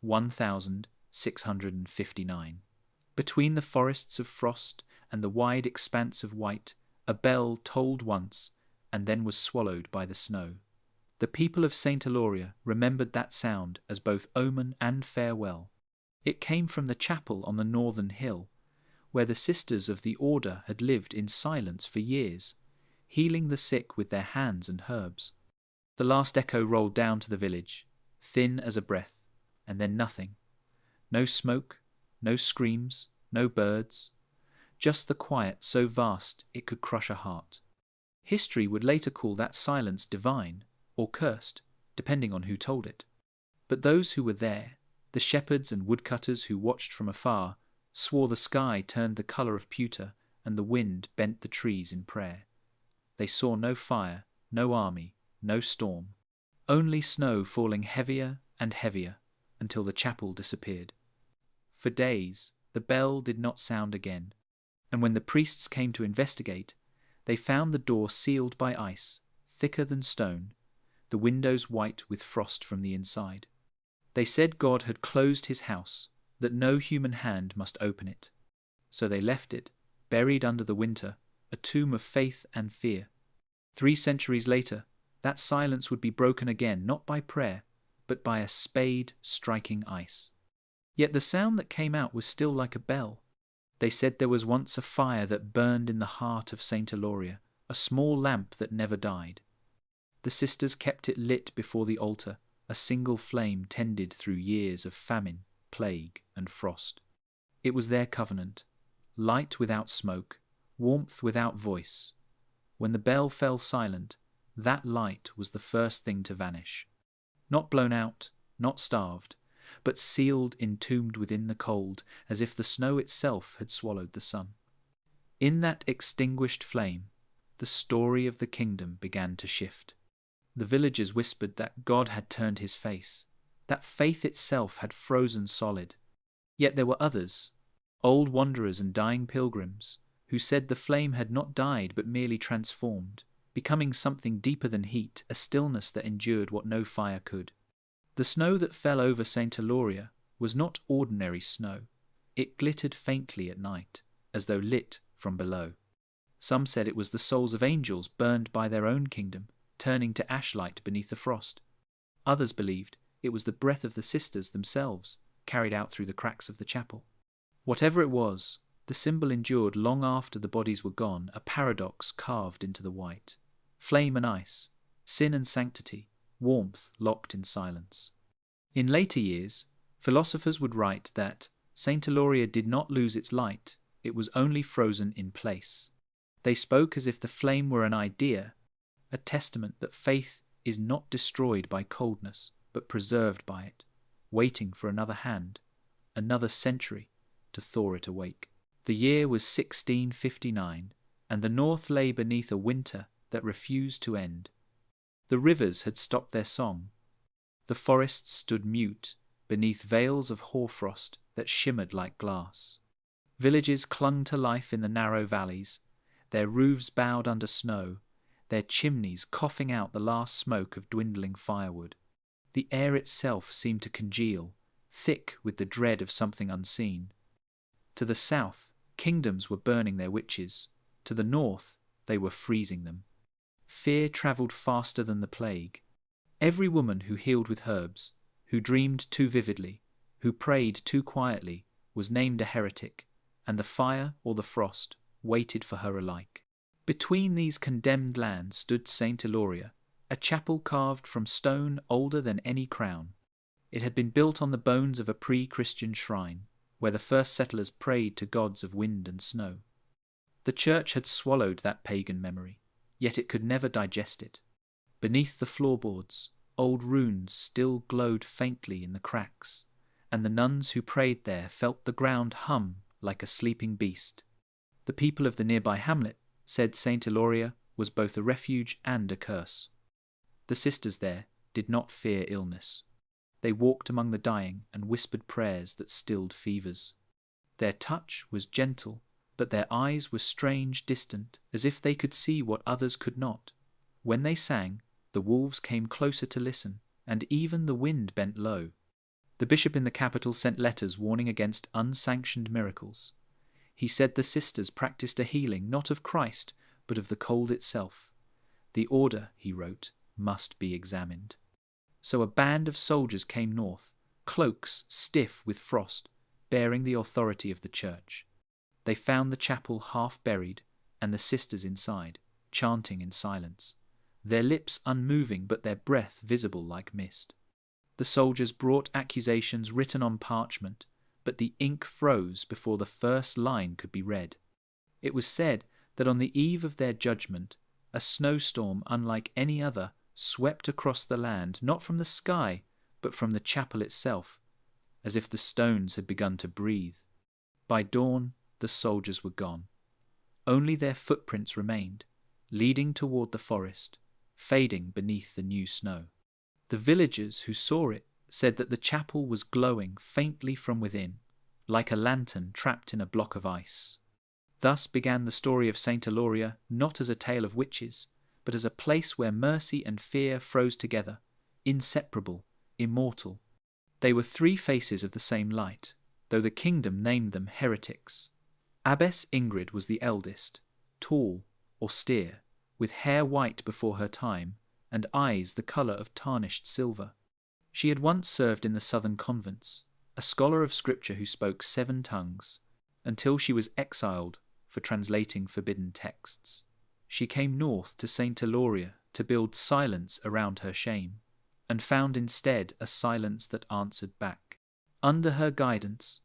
1659. Between the forests of frost and the wide expanse of white, a bell tolled once and then was swallowed by the snow. The people of Saint Eloria remembered that sound as both omen and farewell. It came from the chapel on the northern hill, where the sisters of the order had lived in silence for years, healing the sick with their hands and herbs. The last echo rolled down to the village, thin as a breath, and then nothing. No smoke, no screams, no birds, just the quiet so vast it could crush a heart. History would later call that silence divine or cursed, depending on who told it. But those who were there, the shepherds and woodcutters who watched from afar, swore the sky turned the colour of pewter and the wind bent the trees in prayer. They saw no fire, no army, no storm, only snow falling heavier and heavier until the chapel disappeared. For days the bell did not sound again, and when the priests came to investigate, they found the door sealed by ice, thicker than stone, the windows white with frost from the inside. They said God had closed his house, that no human hand must open it. So they left it, buried under the winter, a tomb of faith and fear. 3 centuries later, that silence would be broken again, not by prayer, but by a spade striking ice. Yet the sound that came out was still like a bell. They said there was once a fire that burned in the heart of Saint Eloria, a small lamp that never died. The sisters kept it lit before the altar, a single flame tended through years of famine, plague, and frost. It was their covenant, light without smoke, warmth without voice. When the bell fell silent, that light was the first thing to vanish. Not blown out, not starved, but sealed, entombed within the cold, as if the snow itself had swallowed the sun. In that extinguished flame, the story of the kingdom began to shift. The villagers whispered that God had turned his face, that faith itself had frozen solid. Yet there were others, old wanderers and dying pilgrims, who said the flame had not died but merely transformed, becoming something deeper than heat, a stillness that endured what no fire could. The snow that fell over Saint Eloria was not ordinary snow. It glittered faintly at night, as though lit from below. Some said it was the souls of angels burned by their own kingdom, turning to ashlight beneath the frost. Others believed it was the breath of the sisters themselves, carried out through the cracks of the chapel. Whatever it was, the symbol endured long after the bodies were gone, a paradox carved into the white. Flame and ice, sin and sanctity, warmth locked in silence. In later years, philosophers would write that Saint Eloria did not lose its light, it was only frozen in place. They spoke as if the flame were an idea, a testament that faith is not destroyed by coldness, but preserved by it, waiting for another hand, another century, to thaw it awake. The year was 1659, and the north lay beneath a winter that refused to end. The rivers had stopped their song. The forests stood mute beneath veils of hoarfrost that shimmered like glass. Villages clung to life in the narrow valleys, their roofs bowed under snow, their chimneys coughing out the last smoke of dwindling firewood. The air itself seemed to congeal, thick with the dread of something unseen. To the south, kingdoms were burning their witches. To the north, they were freezing them. Fear travelled faster than the plague. Every woman who healed with herbs, who dreamed too vividly, who prayed too quietly, was named a heretic, and the fire or the frost waited for her alike. Between these condemned lands stood Saint Eloria, a chapel carved from stone older than any crown. It had been built on the bones of a pre-Christian shrine, where the first settlers prayed to gods of wind and snow. The church had swallowed that pagan memory, yet it could never digest it. Beneath the floorboards, old runes still glowed faintly in the cracks, and the nuns who prayed there felt the ground hum like a sleeping beast. The people of the nearby hamlet said Saint Eloria was both a refuge and a curse. The sisters there did not fear illness. They walked among the dying and whispered prayers that stilled fevers. Their touch was gentle, but their eyes were strange, distant, as if they could see what others could not. When they sang, the wolves came closer to listen, and even the wind bent low. The bishop in the capital sent letters warning against unsanctioned miracles. He said the sisters practiced a healing not of Christ, but of the cold itself. The order, he wrote, must be examined. So a band of soldiers came north, cloaks stiff with frost, bearing the authority of the church. They found the chapel half buried, and the sisters inside, chanting in silence, their lips unmoving but their breath visible like mist. The soldiers brought accusations written on parchment, but the ink froze before the first line could be read. It was said that on the eve of their judgment, a snowstorm unlike any other swept across the land, not from the sky, but from the chapel itself, as if the stones had begun to breathe. By dawn, the soldiers were gone. Only their footprints remained, leading toward the forest, fading beneath the new snow. The villagers who saw it said that the chapel was glowing faintly from within, like a lantern trapped in a block of ice. Thus began the story of Saint Eloria, not as a tale of witches, but as a place where mercy and fear froze together, inseparable, immortal. They were three faces of the same light, though the kingdom named them heretics. Abbess Ingrid was the eldest, tall, austere, with hair white before her time, and eyes the colour of tarnished silver. She had once served in the southern convents, a scholar of scripture who spoke 7 tongues, until she was exiled for translating forbidden texts. She came north to Saint Eloria to build silence around her shame, and found instead a silence that answered back. Under her guidance,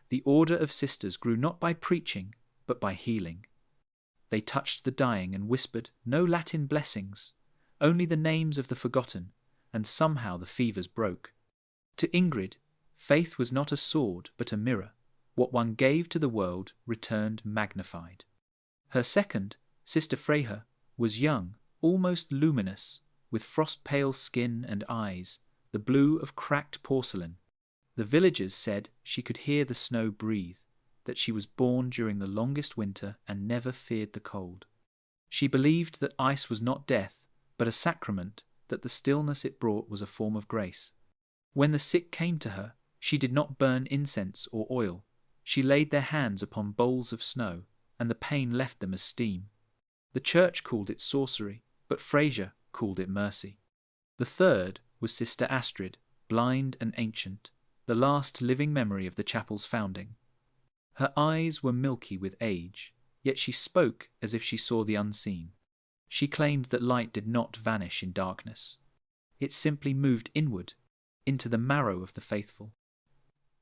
the order of sisters grew not by preaching, but by healing. They touched the dying and whispered no Latin blessings, only the names of the forgotten, and somehow the fevers broke. To Ingrid, faith was not a sword, but a mirror. What one gave to the world returned magnified. Her second, Sister Freyja, was young, almost luminous, with frost-pale skin and eyes, the blue of cracked porcelain. The villagers said she could hear the snow breathe, that she was born during the longest winter and never feared the cold. She believed that ice was not death, but a sacrament, that the stillness it brought was a form of grace. When the sick came to her, she did not burn incense or oil. She laid their hands upon bowls of snow, and the pain left them as steam. The church called it sorcery, but Freyja called it mercy. The third was Sister Astrid, blind and ancient, the last living memory of the chapel's founding. Her eyes were milky with age, yet she spoke as if she saw the unseen. She claimed that light did not vanish in darkness. It simply moved inward, into the marrow of the faithful.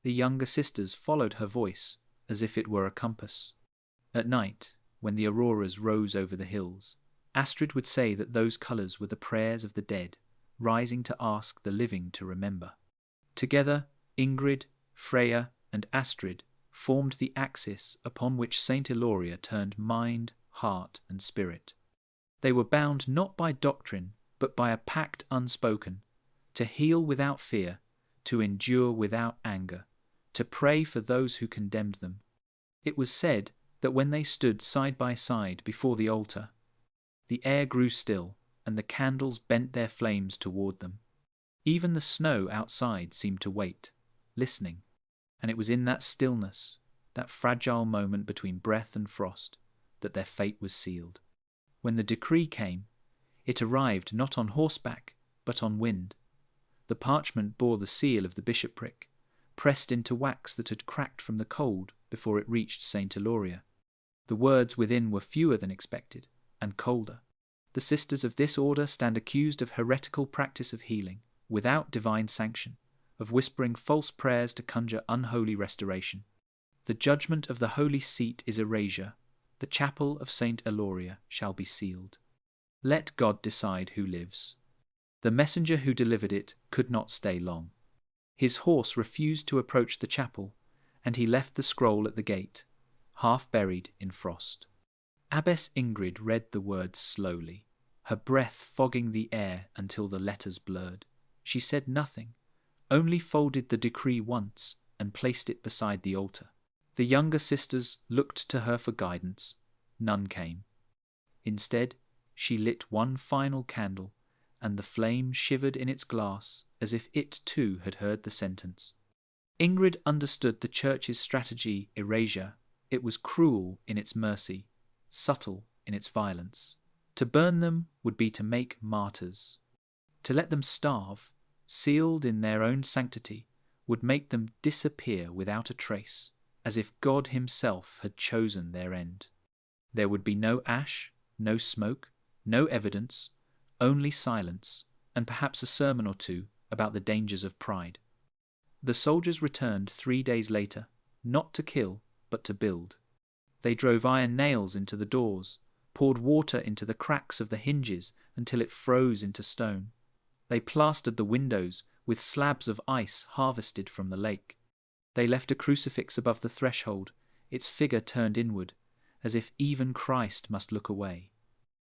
The younger sisters followed her voice as if it were a compass. At night, when the auroras rose over the hills, Astrid would say that those colours were the prayers of the dead, rising to ask the living to remember. Together, Ingrid, Freyja, and Astrid formed the axis upon which Saint Eloria turned mind, heart, and spirit. They were bound not by doctrine, but by a pact unspoken, to heal without fear, to endure without anger, to pray for those who condemned them. It was said that when they stood side by side before the altar, the air grew still, and the candles bent their flames toward them. Even the snow outside seemed to wait, listening, and it was in that stillness, that fragile moment between breath and frost, that their fate was sealed. When the decree came, it arrived not on horseback, but on wind. The parchment bore the seal of the bishopric, pressed into wax that had cracked from the cold before it reached Saint Eloria. The words within were fewer than expected, and colder. The sisters of this order stand accused of heretical practice of healing, without divine sanction, of whispering false prayers to conjure unholy restoration. The judgment of the Holy Seat is erasure. The chapel of Saint Eloria shall be sealed. Let God decide who lives. The messenger who delivered it could not stay long. His horse refused to approach the chapel, and he left the scroll at the gate, half buried in frost. Abbess Ingrid read the words slowly, her breath fogging the air until the letters blurred. She said nothing, only folded the decree once and placed it beside the altar. The younger sisters looked to her for guidance. None came. Instead, she lit one final candle, and the flame shivered in its glass as if it too had heard the sentence. Ingrid understood the Church's strategy erasure. It was cruel in its mercy, subtle in its violence. To burn them would be to make martyrs. To let them starve, sealed in their own sanctity, would make them disappear without a trace, as if God himself had chosen their end. There would be no ash, no smoke, no evidence, only silence, and perhaps a sermon or two about the dangers of pride. The soldiers returned 3 days later, not to kill, but to build. They drove iron nails into the doors, poured water into the cracks of the hinges until it froze into stone. They plastered the windows with slabs of ice harvested from the lake. They left a crucifix above the threshold, its figure turned inward, as if even Christ must look away.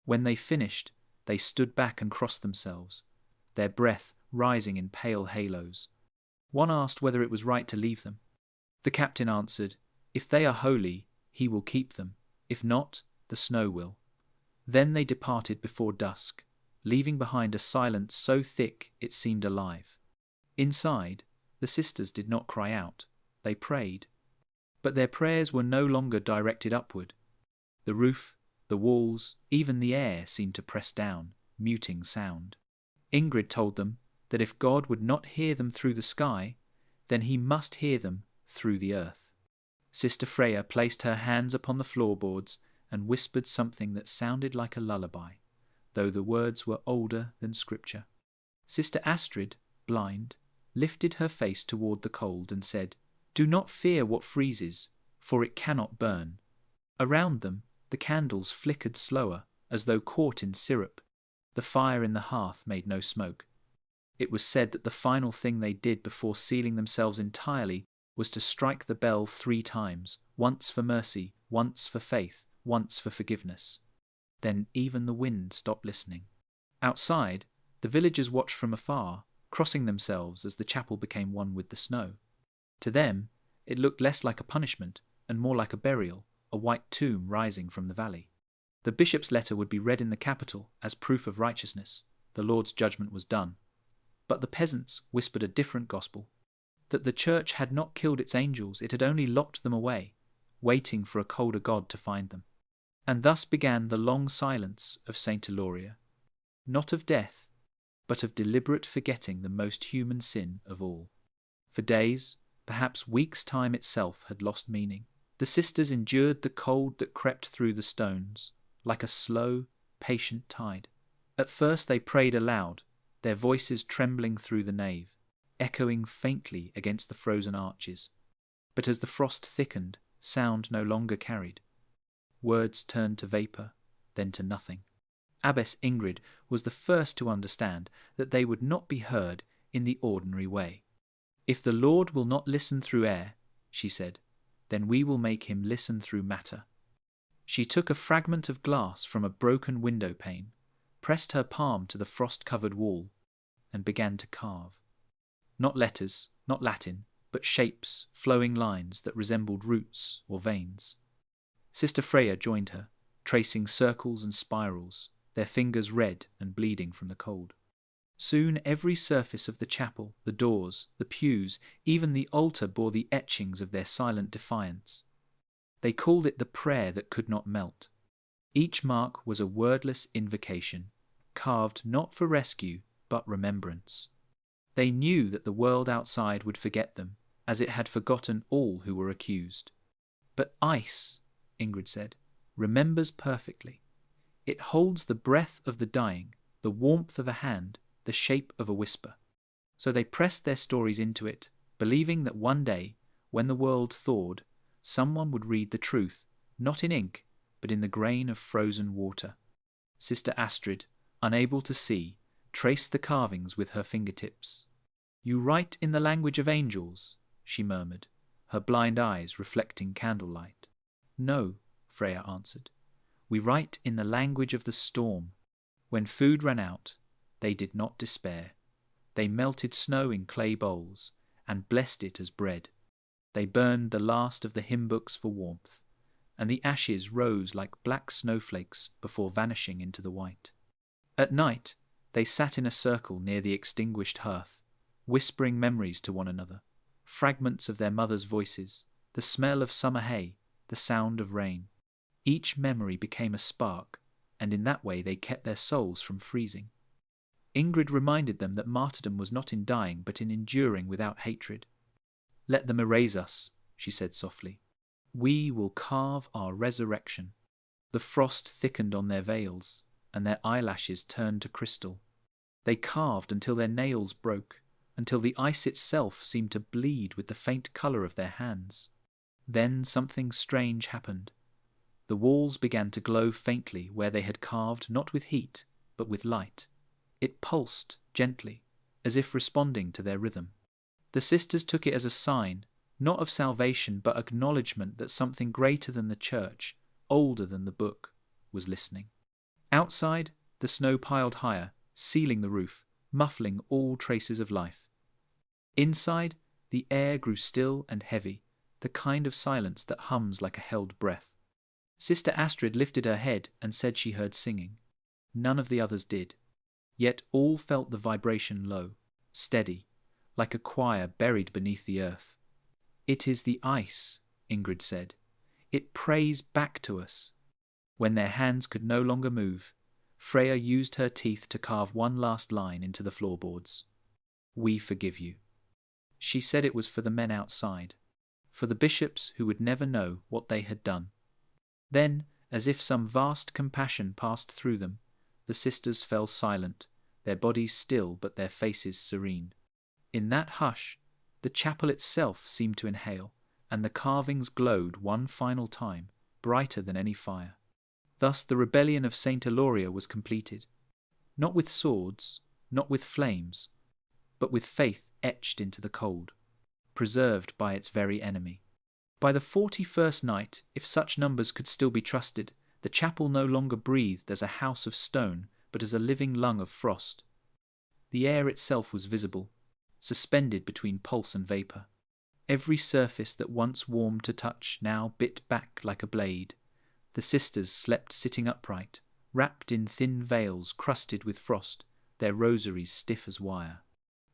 When they finished, they stood back and crossed themselves, their breath rising in pale halos. One asked whether it was right to leave them. The captain answered, "If they are holy, he will keep them. If not, the snow will." Then they departed before dusk, leaving behind a silence so thick it seemed alive. Inside, the sisters did not cry out. They prayed. But their prayers were no longer directed upward. The roof, the walls, even the air seemed to press down, muting sound. Ingrid told them that if God would not hear them through the sky, then he must hear them through the earth. Sister Freya placed her hands upon the floorboards and whispered something that sounded like a lullaby, though the words were older than Scripture. Sister Astrid, blind, lifted her face toward the cold and said, "Do not fear what freezes, for it cannot burn." Around them, the candles flickered slower, as though caught in syrup. The fire in the hearth made no smoke. It was said that the final thing they did before sealing themselves entirely was to strike the bell 3 times, once for mercy, once for faith, once for forgiveness. Then even the wind stopped listening. Outside, the villagers watched from afar, crossing themselves as the chapel became one with the snow. To them, it looked less like a punishment and more like a burial, a white tomb rising from the valley. The bishop's letter would be read in the capital as proof of righteousness. The Lord's judgment was done. But the peasants whispered a different gospel, that the church had not killed its angels, it had only locked them away, waiting for a colder God to find them. And thus began the long silence of Saint Eloria, not of death, but of deliberate forgetting the most human sin of all. For days, perhaps weeks' time itself had lost meaning. The sisters endured the cold that crept through the stones, like a slow, patient tide. At first they prayed aloud, their voices trembling through the nave, echoing faintly against the frozen arches. But as the frost thickened, sound no longer carried. Words turned to vapour, then to nothing. Abbess Ingrid was the first to understand that they would not be heard in the ordinary way. "If the Lord will not listen through air," she said, "then we will make him listen through matter." She took a fragment of glass from a broken window pane, pressed her palm to the frost-covered wall, and began to carve. Not letters, not Latin, but shapes, flowing lines that resembled roots or veins. Sister Freya joined her, tracing circles and spirals, their fingers red and bleeding from the cold. Soon every surface of the chapel, the doors, the pews, even the altar bore the etchings of their silent defiance. They called it the prayer that could not melt. Each mark was a wordless invocation, carved not for rescue, but remembrance. They knew that the world outside would forget them, as it had forgotten all who were accused. But ice, Ingrid said, remembers perfectly. It holds the breath of the dying, the warmth of a hand, the shape of a whisper. So they pressed their stories into it, believing that one day, when the world thawed, someone would read the truth, not in ink, but in the grain of frozen water. Sister Astrid, unable to see, traced the carvings with her fingertips. "You write in the language of angels," she murmured, her blind eyes reflecting candlelight. "No," Freya answered. "We write in the language of the storm. When food ran out, they did not despair. They melted snow in clay bowls and blessed it as bread. They burned the last of the hymn books for warmth, and the ashes rose like black snowflakes before vanishing into the white. At night, they sat in a circle near the extinguished hearth, whispering memories to one another, fragments of their mothers' voices, the smell of summer hay, the sound of rain. Each memory became a spark, and in that way they kept their souls from freezing. Ingrid reminded them that martyrdom was not in dying, but in enduring without hatred. "Let them erase us," she said softly. "We will carve our resurrection." The frost thickened on their veils, and their eyelashes turned to crystal. They carved until their nails broke, until the ice itself seemed to bleed with the faint colour of their hands. Then something strange happened. The walls began to glow faintly where they had carved not with heat, but with light. It pulsed gently, as if responding to their rhythm. The sisters took it as a sign, not of salvation, but acknowledgement that something greater than the church, older than the book, was listening. Outside, the snow piled higher, sealing the roof, muffling all traces of life. Inside, the air grew still and heavy, the kind of silence that hums like a held breath. Sister Astrid lifted her head and said she heard singing. None of the others did. Yet all felt the vibration low, steady, like a choir buried beneath the earth. "It is the ice," Ingrid said. "It prays back to us." When their hands could no longer move, Freya used her teeth to carve one last line into the floorboards. "We forgive you." She said it was for the men outside, for the bishops who would never know what they had done. Then, as if some vast compassion passed through them, the sisters fell silent, their bodies still but their faces serene. In that hush, the chapel itself seemed to inhale, and the carvings glowed one final time, brighter than any fire. Thus the rebellion of Saint Eloria was completed, not with swords, not with flames, but with faith etched into the cold, preserved by its very enemy. By the 41st night, if such numbers could still be trusted, the chapel no longer breathed as a house of stone, but as a living lung of frost. The air itself was visible, suspended between pulse and vapour. Every surface that once warmed to touch now bit back like a blade. The sisters slept sitting upright, wrapped in thin veils crusted with frost, their rosaries stiff as wire.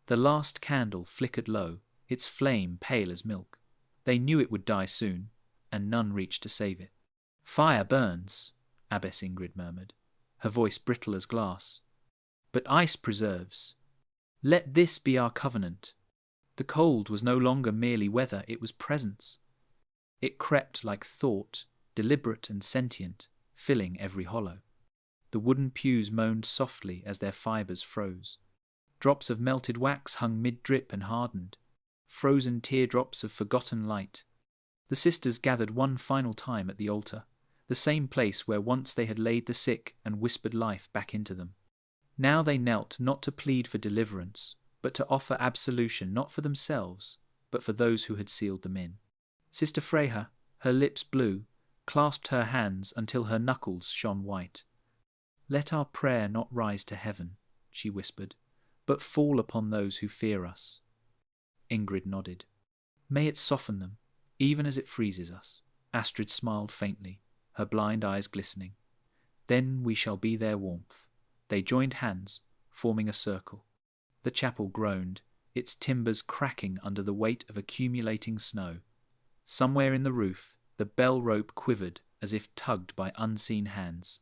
The last candle flickered low, its flame pale as milk. They knew it would die soon, and none reached to save it. "Fire burns," Abbess Ingrid murmured, her voice brittle as glass. "But ice preserves. Let this be our covenant." The cold was no longer merely weather, it was presence. It crept like thought, deliberate and sentient, filling every hollow. The wooden pews moaned softly as their fibres froze. Drops of melted wax hung mid-drip and hardened, frozen teardrops of forgotten light. The sisters gathered one final time at the altar, the same place where once they had laid the sick and whispered life back into them. Now they knelt not to plead for deliverance, but to offer absolution not for themselves, but for those who had sealed them in. Sister Freya, her lips blue, clasped her hands until her knuckles shone white. "Let our prayer not rise to heaven," she whispered, "but fall upon those who fear us." Ingrid nodded. "May it soften them, even as it freezes us." Astrid smiled faintly, her blind eyes glistening. "Then we shall be their warmth." They joined hands, forming a circle. The chapel groaned, its timbers cracking under the weight of accumulating snow. Somewhere in the roof, the bell rope quivered as if tugged by unseen hands.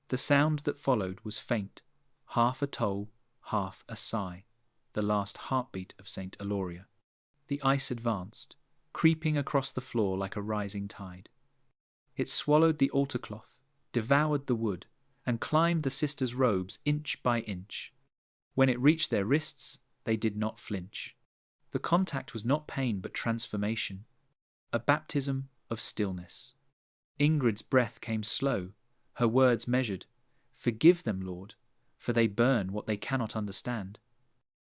The sound that followed was faint, half a toll, half a sigh, the last heartbeat of Saint Eloria. The ice advanced, creeping across the floor like a rising tide. It swallowed the altar cloth, devoured the wood, and climbed the sisters' robes inch by inch. When it reached their wrists, they did not flinch. The contact was not pain but transformation, a baptism of stillness. Ingrid's breath came slow, her words measured. "Forgive them, Lord, for they burn what they cannot understand."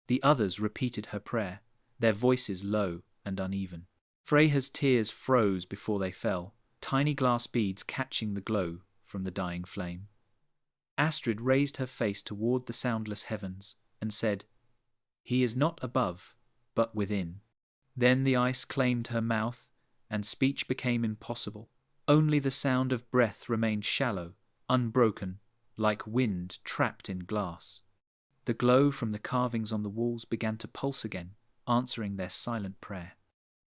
The others repeated her prayer, their voices low and uneven. Freya's tears froze before they fell, tiny glass beads catching the glow from the dying flame. Astrid raised her face toward the soundless heavens and said, "He is not above, but within." Then the ice claimed her mouth, and speech became impossible. Only the sound of breath remained shallow, unbroken, like wind trapped in glass. The glow from the carvings on the walls began to pulse again, answering their silent prayer.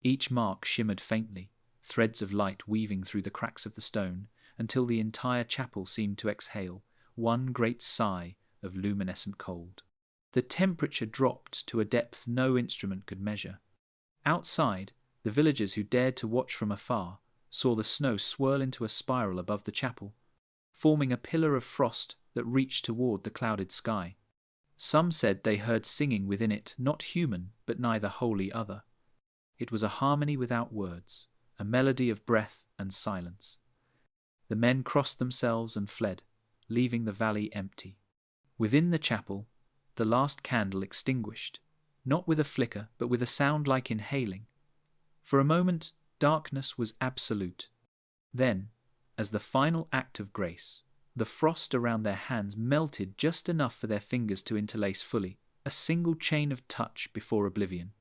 Each mark shimmered faintly, threads of light weaving through the cracks of the stone, until the entire chapel seemed to exhale one great sigh of luminescent cold. The temperature dropped to a depth no instrument could measure. Outside, the villagers who dared to watch from afar saw the snow swirl into a spiral above the chapel, forming a pillar of frost that reached toward the clouded sky. Some said they heard singing within it, not human, but neither wholly other. It was a harmony without words, a melody of breath and silence. The men crossed themselves and fled, leaving the valley empty. Within the chapel, the last candle extinguished, not with a flicker, but with a sound like inhaling. For a moment, darkness was absolute. Then, as the final act of grace, the frost around their hands melted just enough for their fingers to interlace fully, a single chain of touch before oblivion.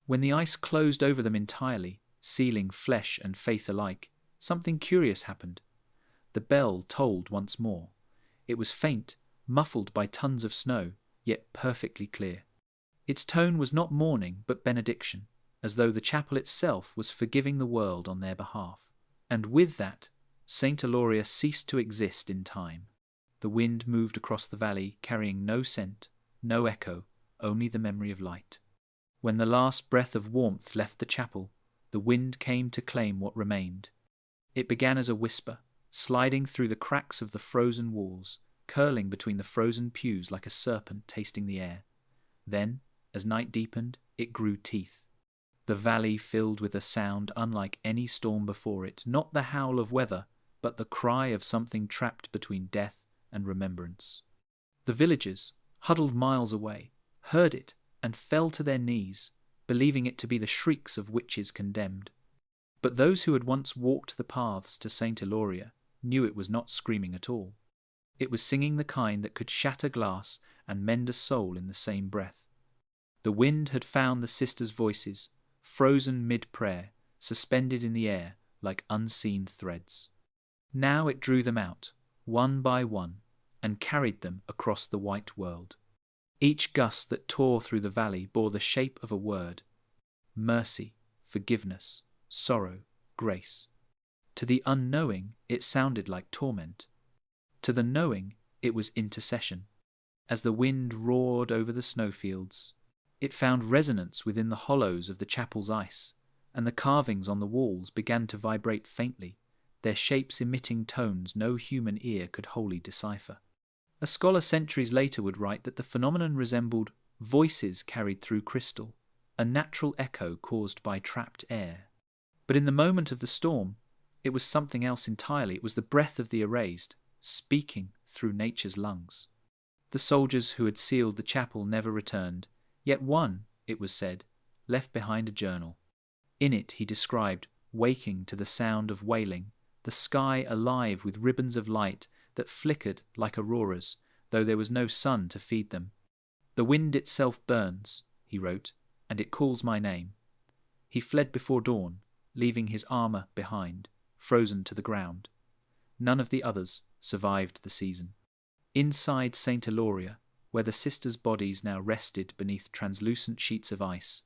When the ice closed over them entirely, sealing flesh and faith alike, something curious happened. The bell tolled once more. It was faint, muffled by tons of snow, yet perfectly clear. Its tone was not mourning, but benediction, as though the chapel itself was forgiving the world on their behalf. And with that, Saint Eloria ceased to exist in time. The wind moved across the valley, carrying no scent, no echo, only the memory of light. When the last breath of warmth left the chapel, the wind came to claim what remained. It began as a whisper, sliding through the cracks of the frozen walls, curling between the frozen pews like a serpent tasting the air. Then, as night deepened, it grew teeth. The valley filled with a sound unlike any storm before it, not the howl of weather, but the cry of something trapped between death and remembrance. The villagers, huddled miles away, heard it and fell to their knees, believing it to be the shrieks of witches condemned. But those who had once walked the paths to Saint Eloria knew it was not screaming at all. It was singing the kind that could shatter glass and mend a soul in the same breath. The wind had found the sisters' voices, frozen mid-prayer, suspended in the air like unseen threads. Now it drew them out, one by one, and carried them across the white world. Each gust that tore through the valley bore the shape of a word: mercy, forgiveness, sorrow, grace. To the unknowing, it sounded like torment. To the knowing, it was intercession. As the wind roared over the snowfields, it found resonance within the hollows of the chapel's ice, and the carvings on the walls began to vibrate faintly, their shapes emitting tones no human ear could wholly decipher. A scholar centuries later would write that the phenomenon resembled voices carried through crystal, a natural echo caused by trapped air. But in the moment of the storm, it was something else entirely. It was the breath of the erased, speaking through nature's lungs. The soldiers who had sealed the chapel never returned, yet one, it was said, left behind a journal. In it he described waking to the sound of wailing, the sky alive with ribbons of light that flickered like auroras, though there was no sun to feed them. The wind itself burns, he wrote, and it calls my name. He fled before dawn, leaving his armour behind, frozen to the ground. None of the others survived the season. Inside Saint Eloria, where the sisters' bodies now rested beneath translucent sheets of ice,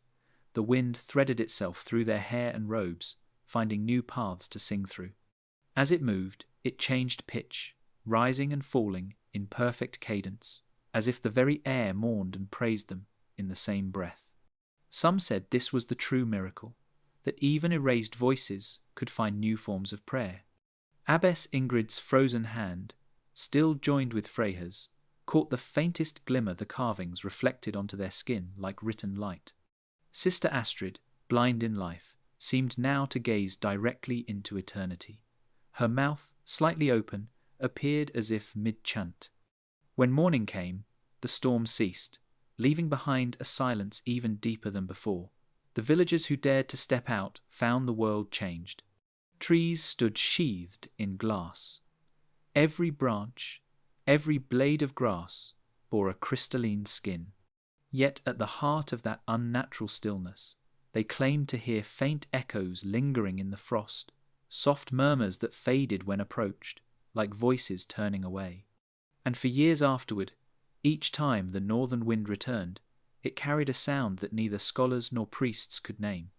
the wind threaded itself through their hair and robes, finding new paths to sing through. As it moved, it changed pitch, rising and falling in perfect cadence, as if the very air mourned and praised them in the same breath. Some said this was the true miracle, that even erased voices could find new forms of prayer. Abbess Ingrid's frozen hand, still joined with Freyha's, caught the faintest glimmer the carvings reflected onto their skin like written light. Sister Astrid, blind in life, seemed now to gaze directly into eternity. Her mouth, slightly open, appeared as if mid-chant. When morning came, the storm ceased, leaving behind a silence even deeper than before. The villagers who dared to step out found the world changed. Trees stood sheathed in glass. Every branch, every blade of grass bore a crystalline skin. Yet at the heart of that unnatural stillness, they claimed to hear faint echoes lingering in the frost, soft murmurs that faded when approached, like voices turning away. And for years afterward, each time the northern wind returned, it carried a sound that neither scholars nor priests could name.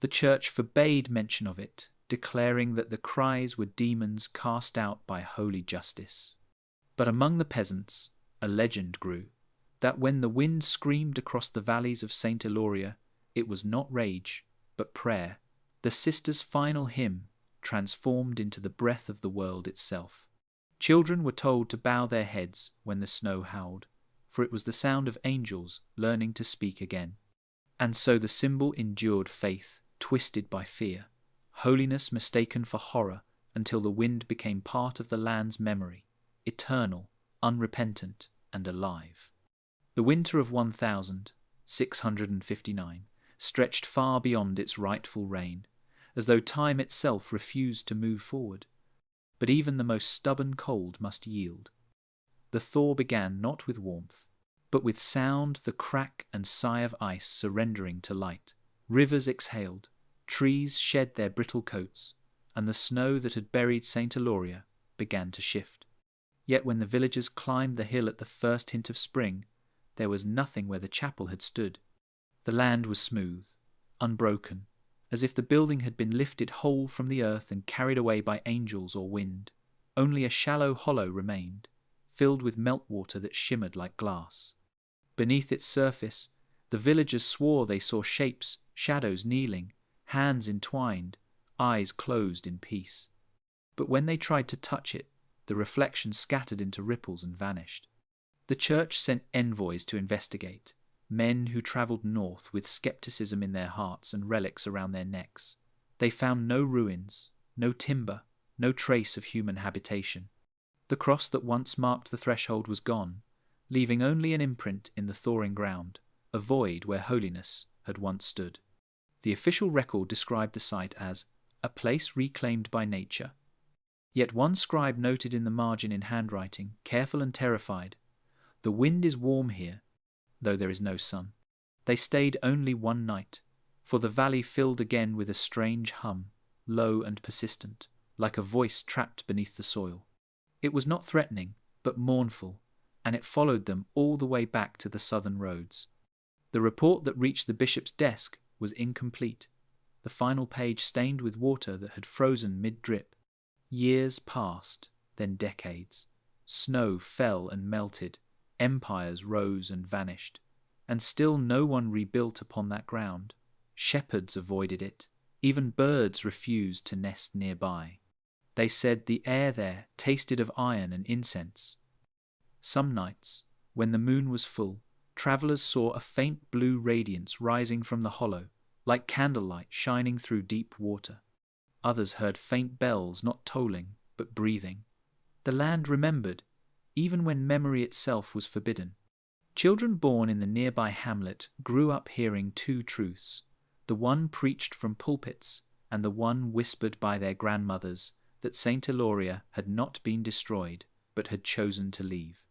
The church forbade mention of it, declaring that the cries were demons cast out by holy justice. But among the peasants, a legend grew, that when the wind screamed across the valleys of Saint Eloria, it was not rage, but prayer, the sisters' final hymn, transformed into the breath of the world itself. Children were told to bow their heads when the snow howled, for it was the sound of angels learning to speak again. And so the symbol endured faith, twisted by fear, holiness mistaken for horror, until the wind became part of the land's memory, eternal, unrepentant, and alive. The winter of 1659 stretched far beyond its rightful reign, as though time itself refused to move forward. But even the most stubborn cold must yield. The thaw began not with warmth, but with sound, the crack and sigh of ice surrendering to light. Rivers exhaled, trees shed their brittle coats, and the snow that had buried Saint Eloria began to shift. Yet when the villagers climbed the hill at the first hint of spring, there was nothing where the chapel had stood. The land was smooth, unbroken, as if the building had been lifted whole from the earth and carried away by angels or wind. Only a shallow hollow remained, filled with meltwater that shimmered like glass. Beneath its surface, the villagers swore they saw shapes, shadows kneeling, hands entwined, eyes closed in peace. But when they tried to touch it, the reflection scattered into ripples and vanished. The church sent envoys to investigate, men who travelled north with skepticism in their hearts and relics around their necks. They found no ruins, no timber, no trace of human habitation. The cross that once marked the threshold was gone, leaving only an imprint in the thawing ground, a void where holiness had once stood. The official record described the site as a place reclaimed by nature. Yet one scribe noted in the margin in handwriting, careful and terrified, "The wind is warm here, though there is no sun." They stayed only one night, for the valley filled again with a strange hum, low and persistent, like a voice trapped beneath the soil. It was not threatening, but mournful, and it followed them all the way back to the southern roads. The report that reached the bishop's desk was incomplete, the final page stained with water that had frozen mid-drip. Years passed, then decades. Snow fell and melted, empires rose and vanished, and still no one rebuilt upon that ground. Shepherds avoided it, even birds refused to nest nearby. They said the air there tasted of iron and incense. Some nights, when the moon was full, travellers saw a faint blue radiance rising from the hollow, like candlelight shining through deep water. Others heard faint bells not tolling, but breathing. The land remembered, even when memory itself was forbidden. Children born in the nearby hamlet grew up hearing two truths, the one preached from pulpits and the one whispered by their grandmothers, that Saint Eloria had not been destroyed, but had chosen to leave.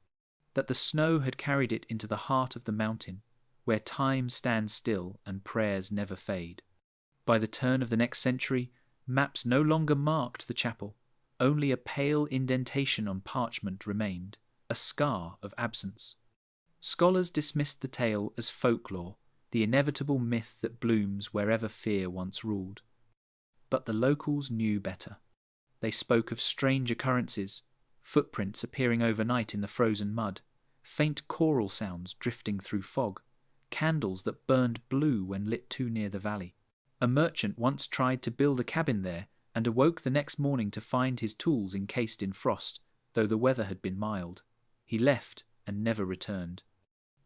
That the snow had carried it into the heart of the mountain, where time stands still and prayers never fade. By the turn of the next century, maps no longer marked the chapel. Only a pale indentation on parchment remained, a scar of absence. Scholars dismissed the tale as folklore, the inevitable myth that blooms wherever fear once ruled. But the locals knew better. They spoke of strange occurrences, footprints appearing overnight in the frozen mud, faint choral sounds drifting through fog, candles that burned blue when lit too near the valley. A merchant once tried to build a cabin there and awoke the next morning to find his tools encased in frost, though the weather had been mild. He left and never returned.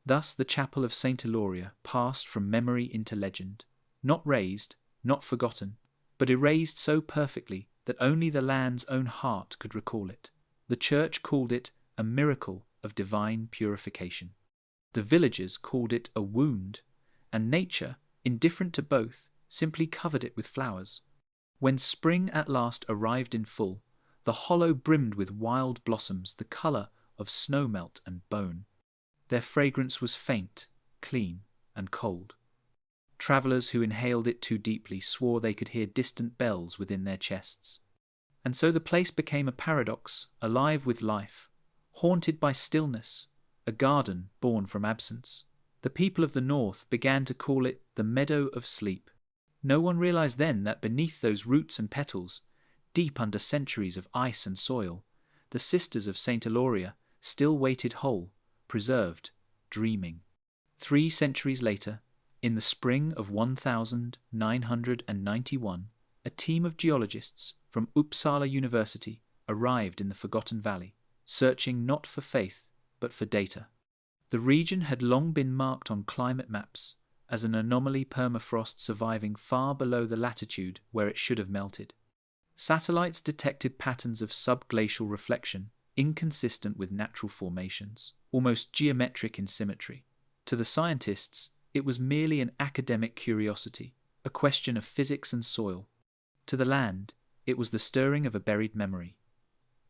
Thus the chapel of Saint Eloria passed from memory into legend, not razed, not forgotten, but erased so perfectly that only the land's own heart could recall it. The church called it a miracle of divine purification. The villagers called it a wound, and nature, indifferent to both, simply covered it with flowers. When spring at last arrived in full, the hollow brimmed with wild blossoms the colour of snow melt and bone. Their fragrance was faint, clean, and cold. Travellers who inhaled it too deeply swore they could hear distant bells within their chests. And so the place became a paradox, alive with life, haunted by stillness, a garden born from absence. The people of the north began to call it the Meadow of Sleep. No one realized then that beneath those roots and petals, deep under centuries of ice and soil, the sisters of Saint Eloria still waited whole, preserved, dreaming. 3 centuries later, in the spring of 1991, a team of geologists from Uppsala University arrived in the Forgotten Valley, searching not for faith, but for data. The region had long been marked on climate maps as an anomaly, permafrost surviving far below the latitude where it should have melted. Satellites detected patterns of subglacial reflection, inconsistent with natural formations, almost geometric in symmetry. To the scientists, it was merely an academic curiosity, a question of physics and soil. To the land, it was the stirring of a buried memory.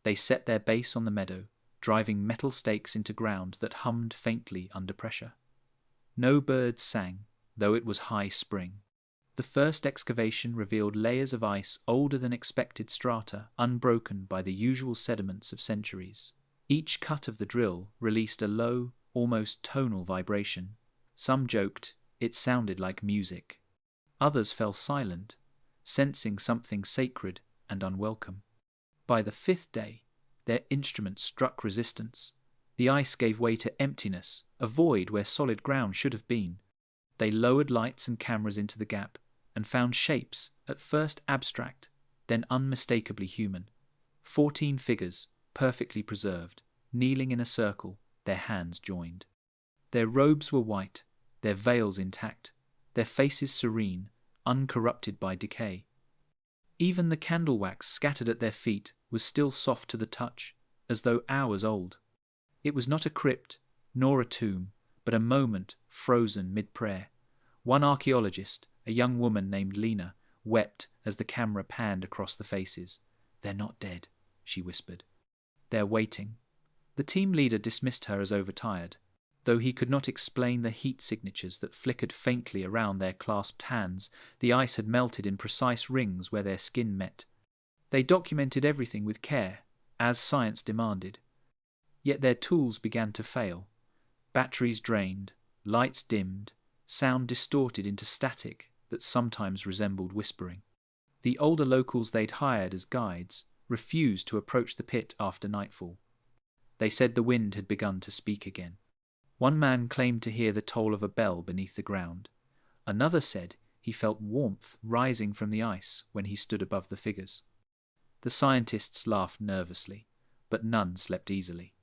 They set their base on the meadow, driving metal stakes into ground that hummed faintly under pressure. No birds sang, though it was high spring. The first excavation revealed layers of ice older than expected strata, unbroken by the usual sediments of centuries. Each cut of the drill released a low, almost tonal vibration. Some joked it sounded like music. Others fell silent, sensing something sacred and unwelcome. By the 5th day, their instruments struck resistance. The ice gave way to emptiness, a void where solid ground should have been. They lowered lights and cameras into the gap and found shapes, at first abstract, then unmistakably human. 14 figures, perfectly preserved, kneeling in a circle, their hands joined. Their robes were white, their veils intact, their faces serene, uncorrupted by decay. Even the candle wax scattered at their feet was still soft to the touch, as though hours old. It was not a crypt, nor a tomb, but a moment frozen mid-prayer. One archaeologist, a young woman named Lena, wept as the camera panned across the faces. "They're not dead," she whispered. "They're waiting." The team leader dismissed her as overtired, though he could not explain the heat signatures that flickered faintly around their clasped hands. The ice had melted in precise rings where their skin met. They documented everything with care, as science demanded. Yet their tools began to fail. Batteries drained, lights dimmed, sound distorted into static that sometimes resembled whispering. The older locals they'd hired as guides refused to approach the pit after nightfall. They said the wind had begun to speak again. One man claimed to hear the toll of a bell beneath the ground. Another said he felt warmth rising from the ice when he stood above the figures. The scientists laughed nervously, but none slept easily.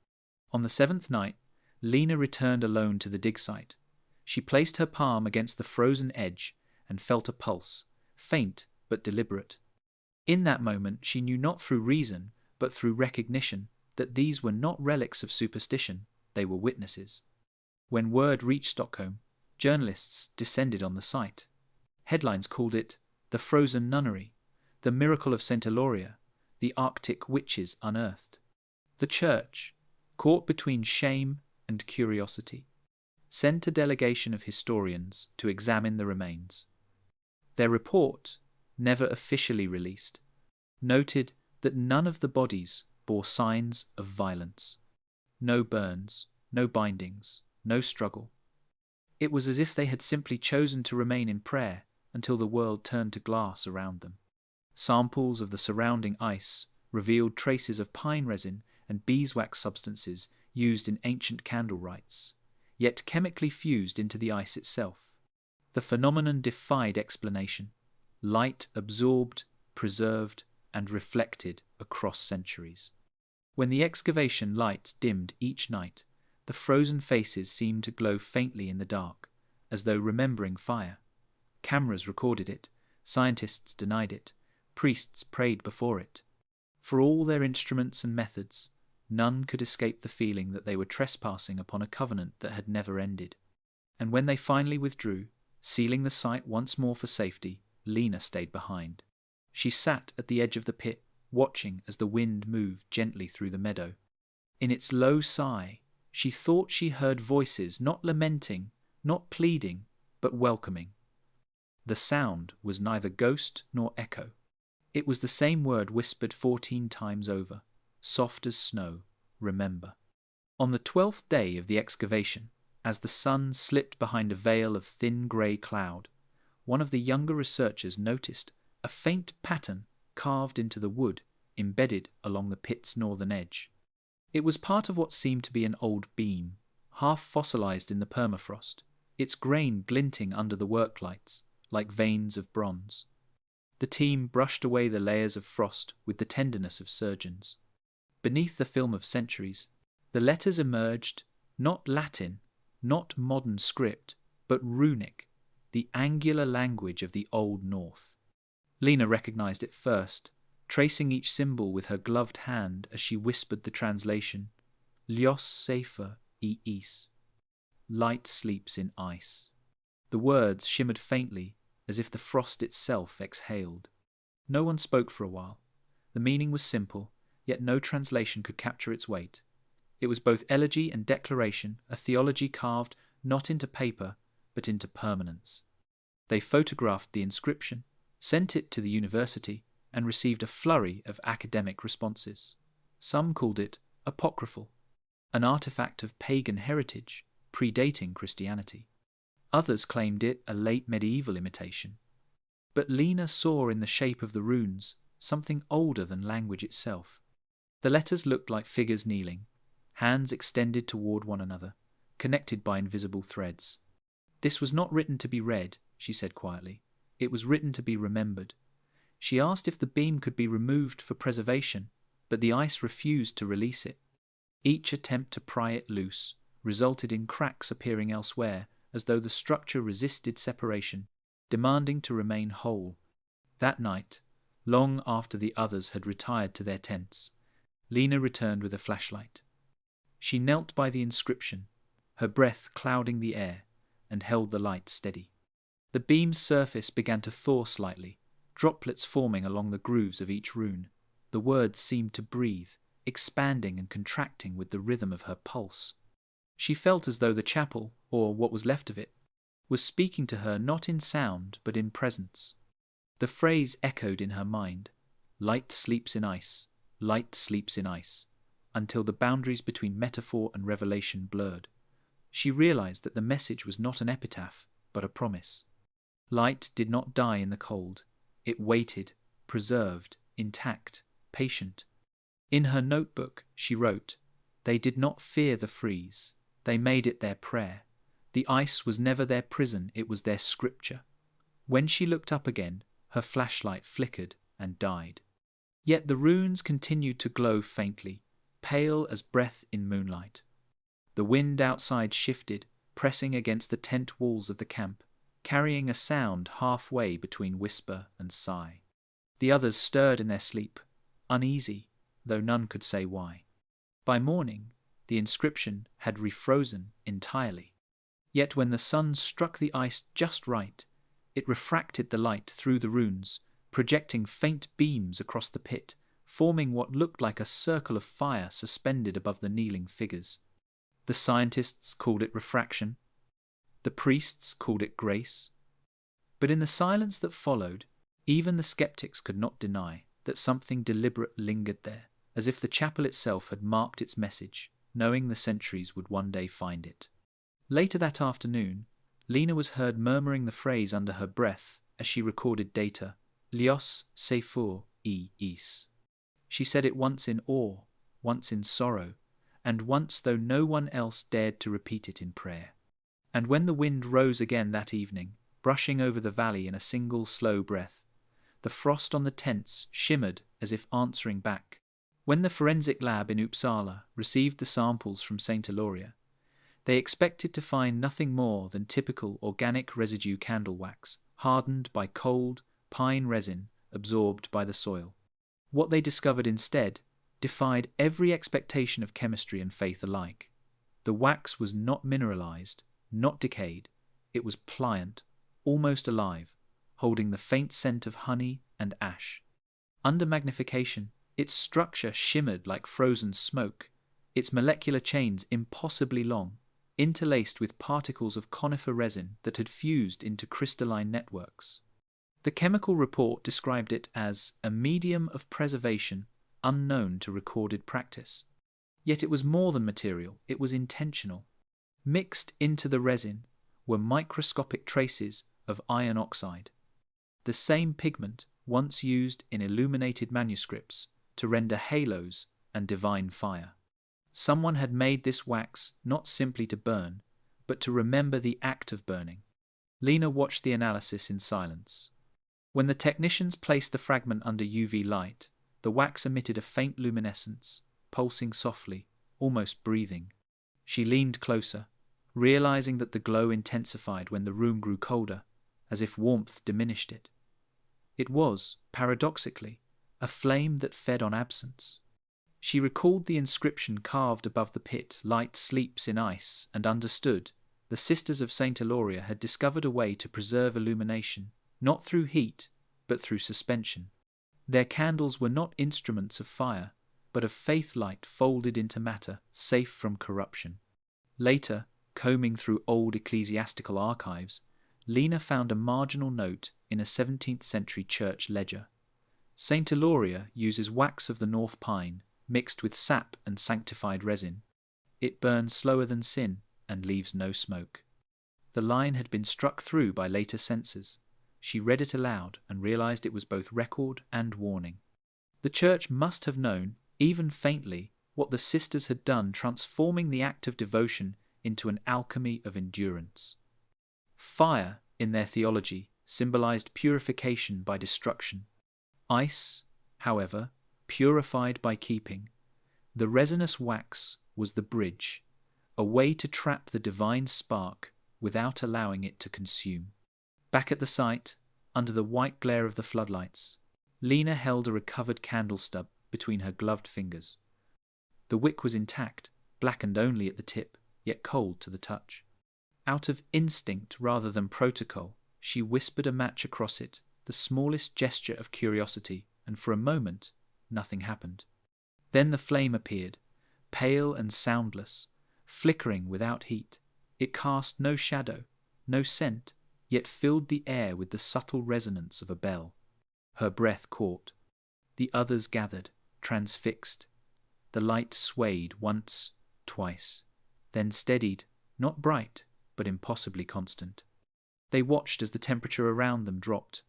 On the 7th night, Lena returned alone to the dig site. She placed her palm against the frozen edge and felt a pulse, faint but deliberate. In that moment she knew not through reason, but through recognition, that these were not relics of superstition, they were witnesses. When word reached Stockholm, journalists descended on the site. Headlines called it the Frozen Nunnery, the Miracle of Saint Eloria, the Arctic Witches Unearthed. The church, caught between shame and curiosity, sent a delegation of historians to examine the remains. Their report, never officially released, noted that none of the bodies bore signs of violence. No burns, no bindings, no struggle. It was as if they had simply chosen to remain in prayer until the world turned to glass around them. Samples of the surrounding ice revealed traces of pine resin and beeswax substances used in ancient candle rites, yet chemically fused into the ice itself. The phenomenon defied explanation. Light absorbed, preserved, and reflected across centuries. When the excavation lights dimmed each night, the frozen faces seemed to glow faintly in the dark, as though remembering fire. Cameras recorded it, scientists denied it, priests prayed before it. For all their instruments and methods, none could escape the feeling that they were trespassing upon a covenant that had never ended. And when they finally withdrew, sealing the site once more for safety, Lena stayed behind. She sat at the edge of the pit, watching as the wind moved gently through the meadow. In its low sigh, she thought she heard voices not lamenting, not pleading, but welcoming. The sound was neither ghost nor echo. It was the same word whispered 14 times over, soft as snow, remember. On the 12th day of the excavation, as the sun slipped behind a veil of thin grey cloud, one of the younger researchers noticed a faint pattern carved into the wood, embedded along the pit's northern edge. It was part of what seemed to be an old beam, half fossilized in the permafrost, its grain glinting under the worklights like veins of bronze. The team brushed away the layers of frost with the tenderness of surgeons. Beneath the film of centuries, the letters emerged, not Latin, not modern script, but runic, the angular language of the Old North. Lena recognized it first, tracing each symbol with her gloved hand as she whispered the translation, Ljós sefur is. Light sleeps in ice. The words shimmered faintly, as if the frost itself exhaled. No one spoke for a while. The meaning was simple, yet no translation could capture its weight. It was both elegy and declaration, a theology carved not into paper, but into permanence. They photographed the inscription, sent it to the university, and received a flurry of academic responses. Some called it apocryphal, an artifact of pagan heritage, predating Christianity. Others claimed it a late medieval imitation. But Lena saw in the shape of the runes something older than language itself. The letters looked like figures kneeling, hands extended toward one another, connected by invisible threads. This was not written to be read, she said quietly. It was written to be remembered. She asked if the beam could be removed for preservation, but the ice refused to release it. Each attempt to pry it loose resulted in cracks appearing elsewhere, as though the structure resisted separation, demanding to remain whole. That night, long after the others had retired to their tents, Lena returned with a flashlight. She knelt by the inscription, her breath clouding the air, and held the light steady. The beam's surface began to thaw slightly, droplets forming along the grooves of each rune. The words seemed to breathe, expanding and contracting with the rhythm of her pulse. She felt as though the chapel, or what was left of it, was speaking to her not in sound but in presence. The phrase echoed in her mind, light sleeps in ice, light sleeps in ice, until the boundaries between metaphor and revelation blurred. She realized that the message was not an epitaph, but a promise. Light did not die in the cold. It waited, preserved, intact, patient. In her notebook, she wrote, "They did not fear the freeze. They made it their prayer. The ice was never their prison, it was their scripture." When she looked up again, her flashlight flickered and died. Yet the runes continued to glow faintly, pale as breath in moonlight. The wind outside shifted, pressing against the tent walls of the camp, carrying a sound halfway between whisper and sigh. The others stirred in their sleep, uneasy, though none could say why. By morning, the inscription had refrozen entirely. Yet when the sun struck the ice just right, it refracted the light through the runes, projecting faint beams across the pit, forming what looked like a circle of fire suspended above the kneeling figures. The scientists called it refraction. The priests called it grace. But in the silence that followed, even the skeptics could not deny that something deliberate lingered there, as if the chapel itself had marked its message, knowing the centuries would one day find it. Later that afternoon, Lena was heard murmuring the phrase under her breath as she recorded data, Ljós sefur is. She said it once in awe, once in sorrow, and once though no one else dared to repeat it in prayer. And when the wind rose again that evening, brushing over the valley in a single slow breath, the frost on the tents shimmered as if answering back. When the forensic lab in Uppsala received the samples from Saint Eloria, they expected to find nothing more than typical organic residue candle wax, hardened by cold, pine resin absorbed by the soil. What they discovered instead defied every expectation of chemistry and faith alike. The wax was not mineralized, not decayed. It was pliant, almost alive, holding the faint scent of honey and ash. Under magnification, its structure shimmered like frozen smoke, its molecular chains impossibly long, interlaced with particles of conifer resin that had fused into crystalline networks. The chemical report described it as a medium of preservation unknown to recorded practice. Yet it was more than material, it was intentional. Mixed into the resin were microscopic traces of iron oxide, the same pigment once used in illuminated manuscripts to render halos and divine fire. Someone had made this wax not simply to burn, but to remember the act of burning. Lena watched the analysis in silence. When the technicians placed the fragment under UV light, the wax emitted a faint luminescence, pulsing softly, almost breathing. She leaned closer, realizing that the glow intensified when the room grew colder, as if warmth diminished it. It was, paradoxically, a flame that fed on absence. She recalled the inscription carved above the pit, "Light sleeps in ice," and understood the Sisters of Saint Eloria had discovered a way to preserve illumination, not through heat, but through suspension. Their candles were not instruments of fire, but of faith light folded into matter, safe from corruption. Later, combing through old ecclesiastical archives, Lena found a marginal note in a 17th century church ledger. Saint Eloria uses wax of the North Pine, mixed with sap and sanctified resin. It burns slower than sin and leaves no smoke. The line had been struck through by later censors. She read it aloud and realized it was both record and warning. The church must have known, even faintly, what the sisters had done, transforming the act of devotion into an alchemy of endurance. Fire, in their theology, symbolized purification by destruction. Ice, however, purified by keeping. The resinous wax was the bridge, a way to trap the divine spark without allowing it to consume. Back at the site, under the white glare of the floodlights, Lena held a recovered candle stub between her gloved fingers. The wick was intact, blackened only at the tip, yet cold to the touch. Out of instinct rather than protocol, she whispered a match across it, the smallest gesture of curiosity, and for a moment, nothing happened. Then the flame appeared, pale and soundless, flickering without heat. It cast no shadow, no scent, yet filled the air with the subtle resonance of a bell. Her breath caught. The others gathered, transfixed. The light swayed once, twice, then steadied, not bright, but impossibly constant. They watched as the temperature around them dropped.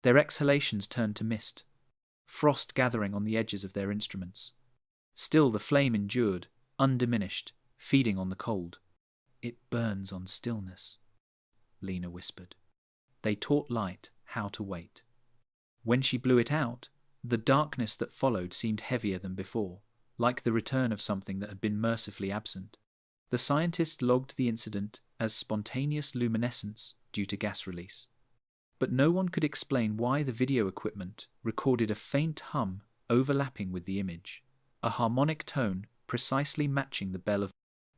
Their exhalations turned to mist, frost gathering on the edges of their instruments. Still the flame endured, undiminished, feeding on the cold. "It burns on stillness," Lena whispered. They taught light how to wait. When she blew it out, the darkness that followed seemed heavier than before, like the return of something that had been mercifully absent. The scientists logged the incident as spontaneous luminescence due to gas release. But no one could explain why the video equipment recorded a faint hum overlapping with the image, a harmonic tone precisely matching the bell of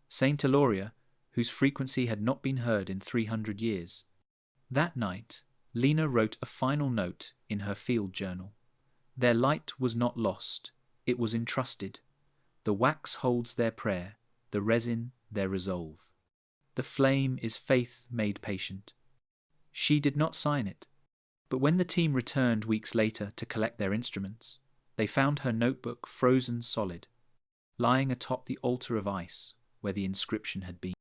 Saint Eloria, whose frequency had not been heard in 300 years. That night, Lena wrote a final note in her field journal. Their light was not lost, it was entrusted. The wax holds their prayer, the resin their resolve. The flame is faith made patient. She did not sign it, but when the team returned weeks later to collect their instruments, they found her notebook frozen solid, lying atop the altar of ice where the inscription had been.